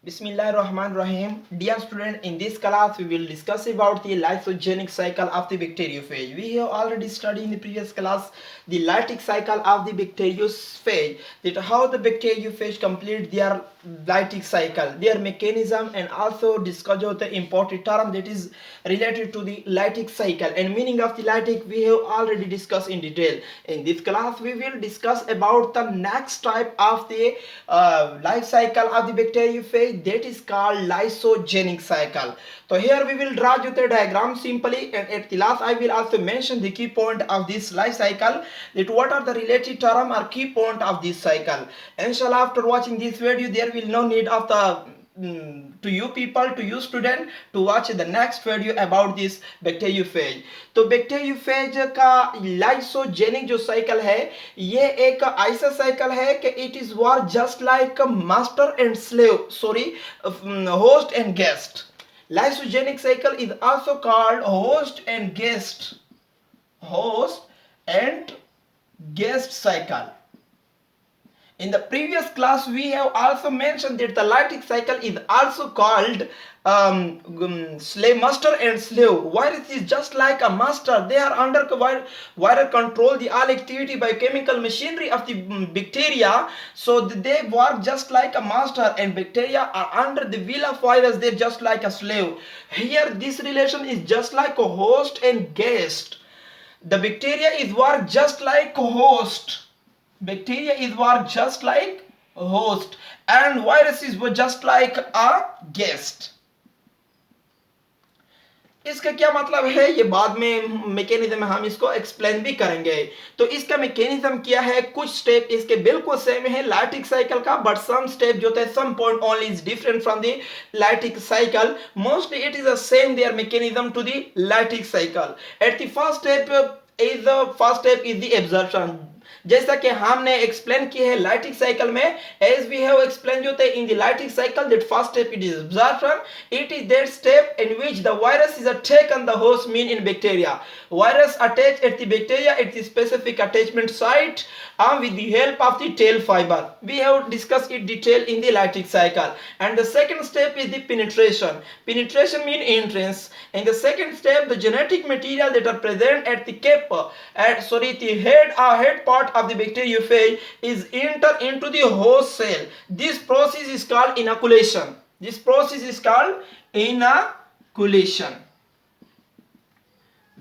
Bismillahirrahmanirrahim. Dear student, in this class we will discuss about the lysogenic cycle of the bacteriophage. We have already studied in the previous class the lytic cycle of the bacteriophage, that how the bacteriophage complete their lytic cycle, their mechanism, and also discuss the important term that is related to the lytic cycle and meaning of the lytic we have already discussed in detail. In this class we will discuss about the next type of the life cycle of the bacteriophage, that is called lysogenic cycle. So here we will draw you the diagram simply, and at the last I will also mention the key point of this life cycle, that what are the related term or key point of this cycle. Inshallah, after watching this video there will no need of the to you people, to you student, to watch the next video about this bacteriophage. तो bacteriophage का lysogenic जो cycle है ये एक ऐसा cycle है कि it is work just like master and slave, sorry, host and guest. Lysogenic cycle is also called host and guest cycle. In the previous class we have also mentioned that the lytic cycle is also called slave, master and slave. Virus is just like a master, they are under viral control the all activity by chemical machinery of the bacteria, so they work just like a master, and bacteria are under the will of virus, they're just like a slave. Here this relation is just like a host and guest. The bacteria is work just like a host, bacteria is work just like a host, and viruses were just like a guest. इसका क्या मतलब है ये बाद में mechanism में हम इसको एक्सप्लेन भी करेंगे. तो इसका मैकेनिज्म क्या है, कुछ स्टेप इसके बिल्कुल सेम है लाइटिक साइकिल का, बट सम स्टेप जो है some point only is different from the lytic cycle. Mostly it is the same there mechanism to the lytic cycle. At the first step is the absorption. जैसा कि हमने explain किया है lytic cycle में, as we have explain जो है in the lytic cycle, that first step it is absorption. It is that step in which the virus is attacking the host mean in bacteria. Virus attach at the bacteria at the specific attachment site with the help of the tail fiber. We have discussed it detail in the lytic cycle. And the second step is the penetration. Penetration means entrance. In the second step, the genetic material that are present at the the head part of the bacteriophage is enter into the host cell. This process is called inoculation. This process is called inoculation.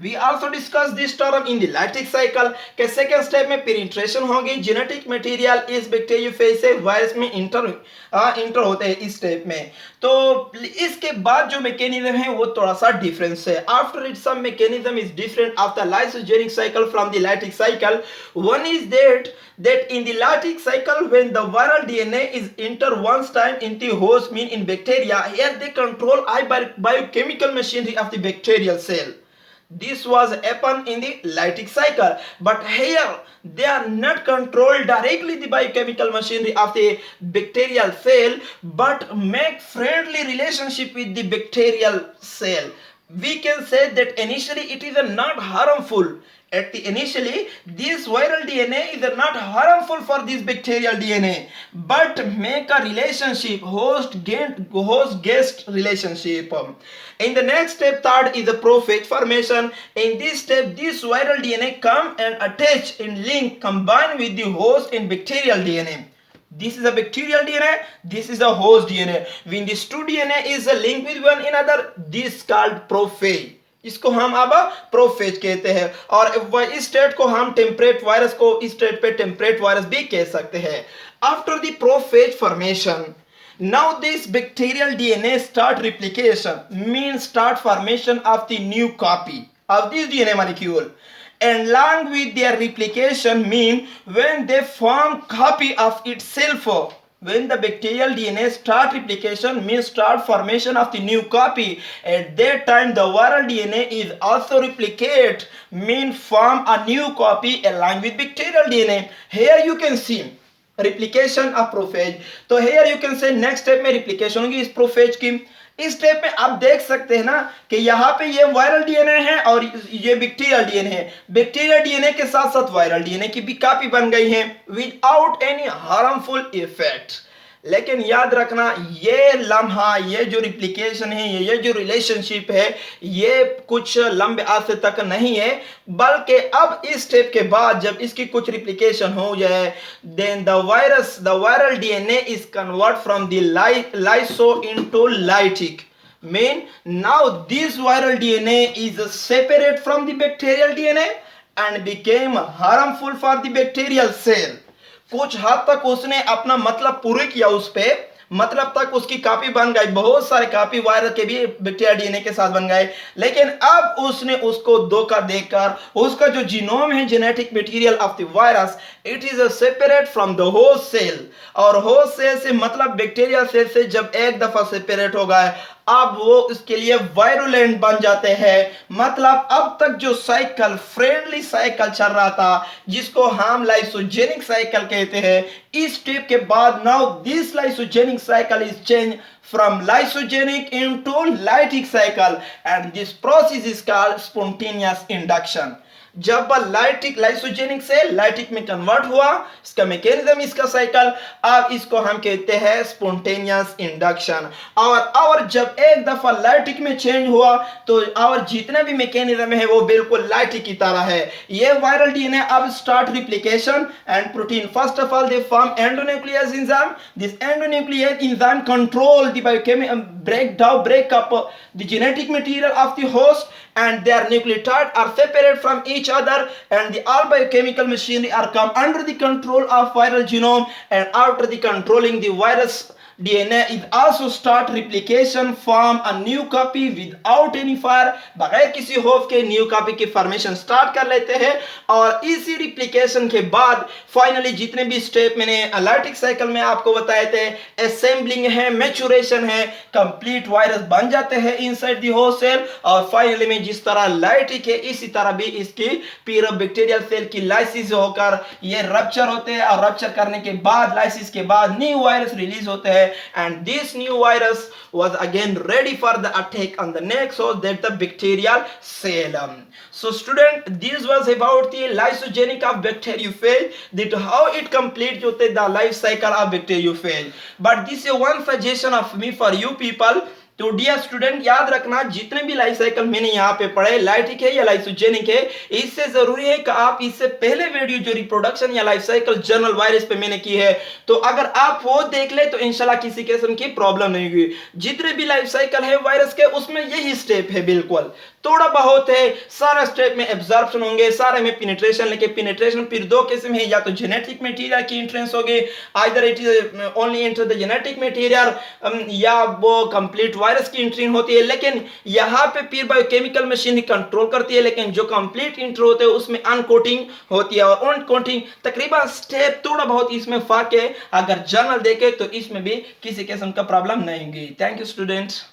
We also discussed this term in the lytic cycle के second step में penetration होगी, genetic material इस bacteriophage से virus में inter होते हैं इस step में. तो इसके बाद जो मैकेनिज्म है वो थोड़ा सा डिफरेंस है. After it some mechanism is different of the lysogenic cycle from the lytic cycle. One is that in the lytic cycle when the viral DNA is enter once time in the host mean in bacteria, here they control biochemical machinery of the bacterial cell. This was happen in the lytic cycle, but here they are not controlled directly the biochemical machinery of the bacterial cell, but make friendly relationship with the bacterial cell. We can say that initially it is not harmful. Initially this viral DNA is not harmful for this bacterial DNA, but make a relationship, host guest relationship. In the next step, third is the prophage formation. In this step, this viral DNA come and attach in link combine with the host in bacterial DNA. This is a bacterial DNA, this is a host DNA. When these two DNA is a link with one another, this called prophage. इसको हम अब prophase कहते हैं, और इस state को हम temperate virus को इस स्टेट पे टेम्परेट वायरस भी कह सकते हैं. After the prophase formation, now this bacterial DNA start replication, means start formation of the new copy of this DNA molecule, and along with their replication mean when they form copy of itself. When the bacterial DNA start replication means start formation of the new copy, at that time the viral DNA is also replicate mean form a new copy along with bacterial DNA. Here you can see replication of prophage. तो here you can say next step में replication होगी इस prophage की. इस step में आप देख सकते हैं ना कि यहाँ पे ये वायरल डीएनए है और ये बैक्टीरियल डीएनए है. बैक्टीरियल डीएनए के साथ साथ वायरल डीएनए की भी कॉपी बन गई है विदाउट एनी हार्मफुल इफेक्ट. लेकिन याद रखना ये लम्हा, ये जो रिप्लिकेशन है, ये जो रिलेशनशिप है, ये कुछ लंबे अरसे तक नहीं है, बल्कि अब इस स्टेप के बाद जब इसकी कुछ रिप्लिकेशन हो जाए, then the viral DNA is convert from the lyso into lytic. Mean now this viral DNA is separate from the bacterial DNA and became harmful for the bacterial cell. कुछ हद तक उसने अपना मतलब पूरे किया उस पे, मतलब तक उसकी कॉपी बन गई, बहुत सारे कॉपी वायरल के भी बैक्टीरिया डीएनए के साथ बन गए, लेकिन अब उसने उसको धोखा देकर उसका जो जीनोम है, genetic material of the virus, it is separate from the host cell. और होस्ट सेल से मतलब बैक्टीरिया सेल से जब एक दफा सेपरेट हो गए, अब वो इसके लिए वायरुलेंट बन जाते हैं. मतलब अब तक जो साइकिल, फ्रेंडली साइकिल चल रहा था, जिसको हम लाइसोजेनिक साइकिल कहते हैं, इस स्टेप के बाद now this lysogenic cycle is changed from lysogenic into lytic cycle, and this process is called spontaneous induction. जब लाइसोजेनिक से लाइटिक में कन्वर्ट हुआ, इसका मैकेनिज्म, इसका साइकिल, अब इसको हम कहते हैं स्पॉन्टेनियस इंडक्शन. और जब एक दफा लाइटिक में चेंज हुआ तो और जितने भी मैकेनिज्म है वो बिल्कुल लाइटिक की तरह है. ये वायरल डीएनए अब start replication and protein. First of all they form endonuclease enzyme. This endonuclease enzyme control the biochemical break up the genetic material of the host, and their nucleotides are separated from each other, and the all biochemical machinery are come under the control of viral genome, and after the controlling the virus DNA is also start replication, form a new copy without any fire. बगैर किसी hope के new copy की formation start कर लेते हैं, और इसी replication के बाद फाइनली जितने भी स्टेप मैंने लाइटिक साइकिल में आपको बताए थे, असेंबलिंग है, मैचुरेशन है, कंप्लीट वायरस बन जाते हैं इनसाइड द होस्ट सेल. और फाइनली में जिस तरह लाइटिक है, इसी तरह भी इसकी बैक्टीरियल सेल की लाइसिस होकर ये रप्चर होते हैं, और रप्चर करने के बाद, लाइसिस के बाद न्यू वायरस रिलीज होते हैं. And this new virus was again ready for the attack on the next host, that the bacterial cell. So student, this was about the lysogenic of bacteriophage, that how it completes the life cycle of bacteriophage. But this is one suggestion of me for you people. तो dear student, याद रखना जितने भी life cycle मैंने यहाँ पे पढ़े, lytic है या लाइसोजेनिक है, इससे जरूरी है कि आप इससे पहले वीडियो जो रिप्रोडक्शन या लाइफ साइकिल जर्नल वायरस पे मैंने की है, तो अगर आप वो देख ले तो इंशाल्लाह किसी किस्म की प्रॉब्लम नहीं हुई. जितने भी लाइफ साइकिल है वायरस के, उसमें यही स्टेप है, बिल्कुल थोड़ा बहुत है, सारा स्टेप में एब्जॉर्प्शन होंगे, सारे में पेनिट्रेशन. लेकिन पेनिट्रेशन फिर दो किस्म है, या तो जेनेटिक मटेरियल की एंट्रेंस होगी, either it is only enter the genetic material, या वो कंप्लीट वायरस की एंट्री होती है. लेकिन यहाँ पे फिर बायोकेमिकल मशीन कंट्रोल करती है, लेकिन जो कंप्लीट एंट्री होते हैं उसमें अनकोटिंग होती है, और अनकोटिंग तकरीबन स्टेप थोड़ा बहुत इसमें फर्क है. अगर जर्नल देखे तो इसमें भी किसी किस्म का प्रॉब्लम नहीं होगी. Thank you students.